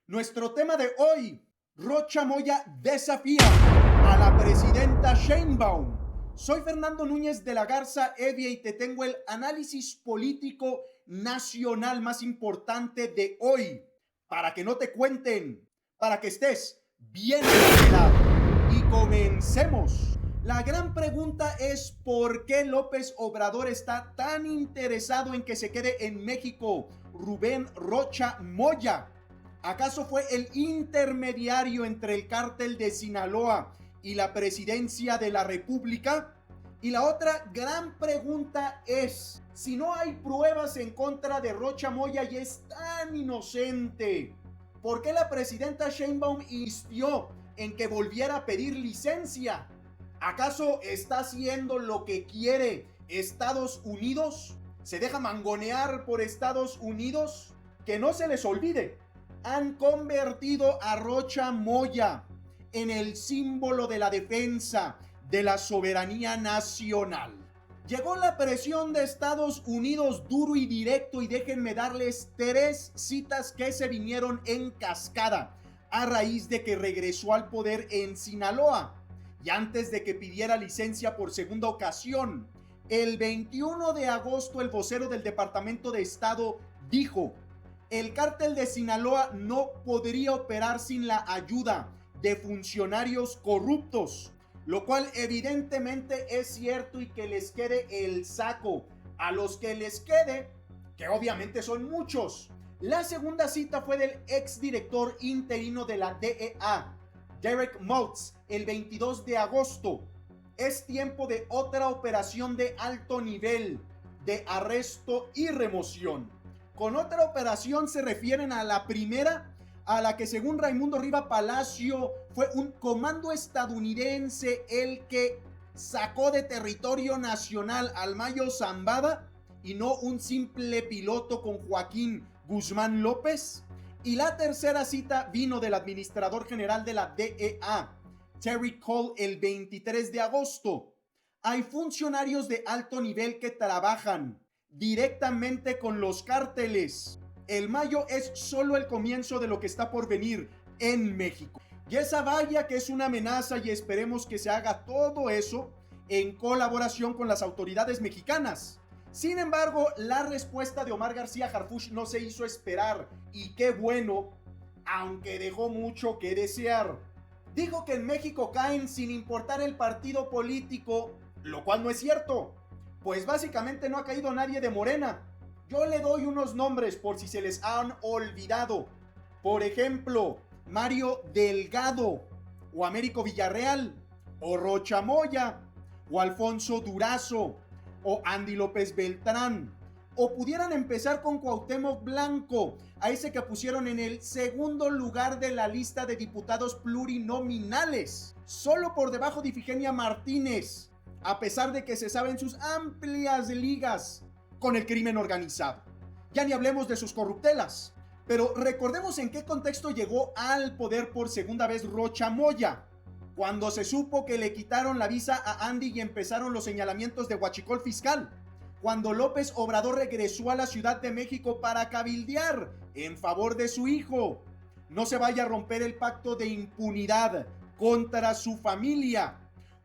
Nuestro tema de hoy, Rocha Moya desafía a la presidenta Sheinbaum. Soy Fernando Núñez de la Garza Evia y te tengo el análisis político nacional más importante de hoy. Para que no te cuenten, para que estés bien enterado. Y comencemos. La gran pregunta es ¿por qué López Obrador está tan interesado en que se quede en México Rubén Rocha Moya? ¿Acaso fue el intermediario entre el cártel de Sinaloa y la presidencia de la República? Y la otra gran pregunta es, si no hay pruebas en contra de Rocha Moya y es tan inocente, ¿por qué la presidenta Sheinbaum insistió en que volviera a pedir licencia? ¿Acaso está haciendo lo que quiere Estados Unidos? ¿Se deja mangonear por Estados Unidos? Que no se les olvide, han convertido a Rocha Moya en el símbolo de la defensa de la soberanía nacional. Llegó la presión de Estados Unidos duro y directo y déjenme darles 3 citas que se vinieron en cascada a raíz de que regresó al poder en Sinaloa y antes de que pidiera licencia por segunda ocasión. El 21 de agosto el vocero del Departamento de Estado dijo: el cártel de Sinaloa no podría operar sin la ayuda de funcionarios corruptos, lo cual evidentemente es cierto y que les quede el saco a los que les quede, que obviamente son muchos. La segunda cita fue del exdirector interino de la DEA, Derek Maltz, el 22 de agosto. Es tiempo de otra operación de alto nivel de arresto y remoción. Con otra operación se refieren a la primera, a la que según Raimundo Riva Palacio fue un comando estadounidense el que sacó de territorio nacional al Mayo Zambada y no un simple piloto con Joaquín Guzmán López. Y la tercera cita vino del administrador general de la DEA, Terry Cole, el 23 de agosto. Hay funcionarios de alto nivel que trabajan directamente con los cárteles. El mayo es solo el comienzo de lo que está por venir en México. Y esa vaya que es una amenaza y esperemos que se haga todo eso en colaboración con las autoridades mexicanas. Sin embargo, la respuesta de Omar García Harfuch no se hizo esperar y qué bueno, aunque dejó mucho que desear. Dijo que en México caen sin importar el partido político, lo cual no es cierto. Pues básicamente no ha caído nadie de Morena. Yo le doy unos nombres por si se les han olvidado. Por ejemplo, Mario Delgado, o Américo Villarreal, o Rocha Moya, o Alfonso Durazo, o Andy López Beltrán. O pudieran empezar con Cuauhtémoc Blanco, a ese que pusieron en el segundo lugar de la lista de diputados plurinominales, solo por debajo de Ifigenia Martínez, a pesar de que se saben sus amplias ligas con el crimen organizado. Ya ni hablemos de sus corruptelas. Pero recordemos en qué contexto llegó al poder por segunda vez Rocha Moya. Cuando se supo que le quitaron la visa a Andy y empezaron los señalamientos de huachicol fiscal. Cuando López Obrador regresó a la Ciudad de México para cabildear en favor de su hijo. No se vaya a romper el pacto de impunidad contra su familia.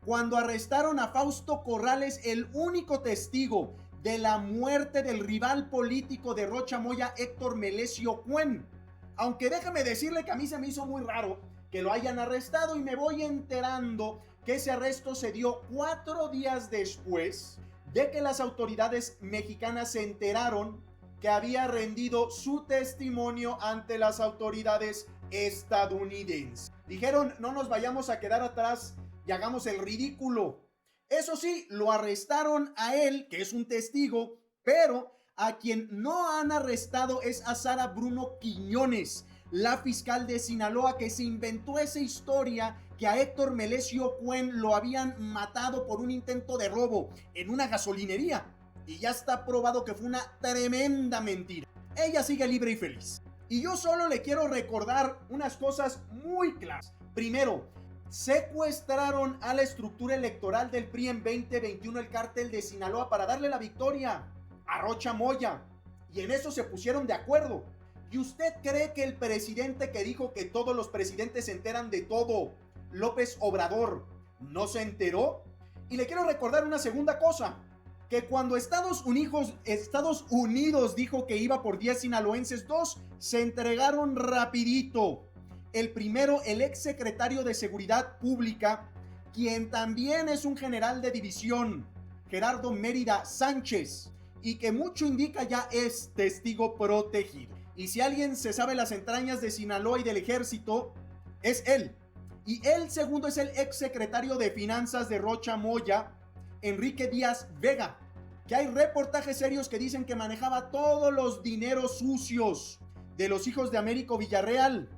Cuando arrestaron a Fausto Corrales, el único testigo de la muerte del rival político de Rocha Moya, Héctor Melesio Cuen. Aunque déjame decirle que a mí se me hizo muy raro que lo hayan arrestado y me voy enterando que ese arresto se dio 4 días después de que las autoridades mexicanas se enteraron que había rendido su testimonio ante las autoridades estadounidenses. Dijeron, no nos vayamos a quedar atrás y hagamos el ridículo. Eso sí, lo arrestaron a él, que es un testigo, pero a quien no han arrestado es a Sara Bruno Quiñones, la fiscal de Sinaloa, que se inventó esa historia que a Héctor Melesio Cuen lo habían matado por un intento de robo en una gasolinería. Y ya está probado que fue una tremenda mentira. Ella sigue libre y feliz. Y yo solo le quiero recordar unas cosas muy claras. Primero, secuestraron a la estructura electoral del PRI en 2021, el cártel de Sinaloa, para darle la victoria a Rocha Moya. Y en eso se pusieron de acuerdo. ¿Y usted cree que el presidente que dijo que todos los presidentes se enteran de todo, López Obrador, no se enteró? Y le quiero recordar una segunda cosa, que cuando Estados Unidos dijo que iba por 10 sinaloenses, 2 se entregaron rapidito. El primero, el ex secretario de Seguridad Pública, quien también es un general de división, Gerardo Mérida Sánchez, y que mucho indica ya es testigo protegido. Y si alguien se sabe las entrañas de Sinaloa y del ejército, es él. Y el segundo es el ex secretario de Finanzas de Rocha Moya, Enrique Díaz Vega, que hay reportajes serios que dicen que manejaba todos los dineros sucios de los hijos de Américo Villarreal,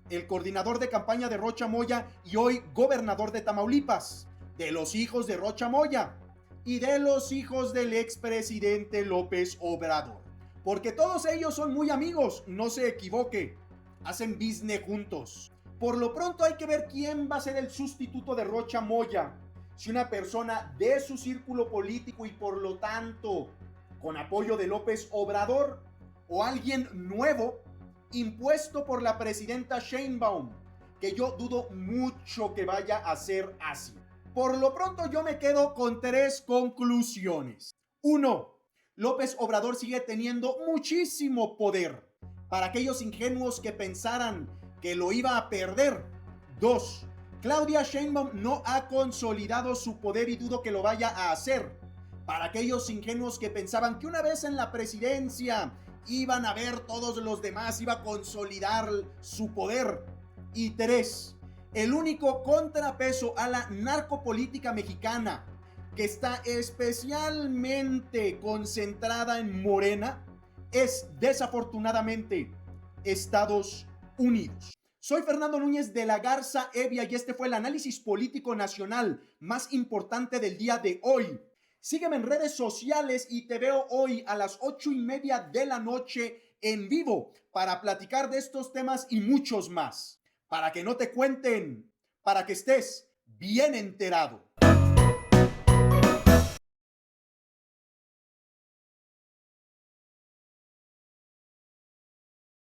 el coordinador de campaña de Rocha Moya y hoy gobernador de Tamaulipas, de los hijos de Rocha Moya y de los hijos del expresidente López Obrador. Porque todos ellos son muy amigos, no se equivoque, hacen business juntos. Por lo pronto hay que ver quién va a ser el sustituto de Rocha Moya. Si una persona de su círculo político y por lo tanto con apoyo de López Obrador o alguien nuevo impuesto por la presidenta Sheinbaum, que yo dudo mucho que vaya a ser así. Por lo pronto yo me quedo con 3 conclusiones. 1. López Obrador sigue teniendo muchísimo poder. Para aquellos ingenuos que pensaran que lo iba a perder. 2. Claudia Sheinbaum no ha consolidado su poder y dudo que lo vaya a hacer. Para aquellos ingenuos que pensaban que una vez en la presidencia iban a ver todos los demás, iba a consolidar su poder. Y 3. El único contrapeso a la narcopolítica mexicana, que está especialmente concentrada en Morena, es desafortunadamente Estados Unidos. Soy Fernando Núñez de la Garza Evia y este fue el análisis político nacional más importante del día de hoy. Sígueme en redes sociales y te veo hoy a las 8:30 de la noche en vivo para platicar de estos temas y muchos más. Para que no te cuenten, para que estés bien enterado.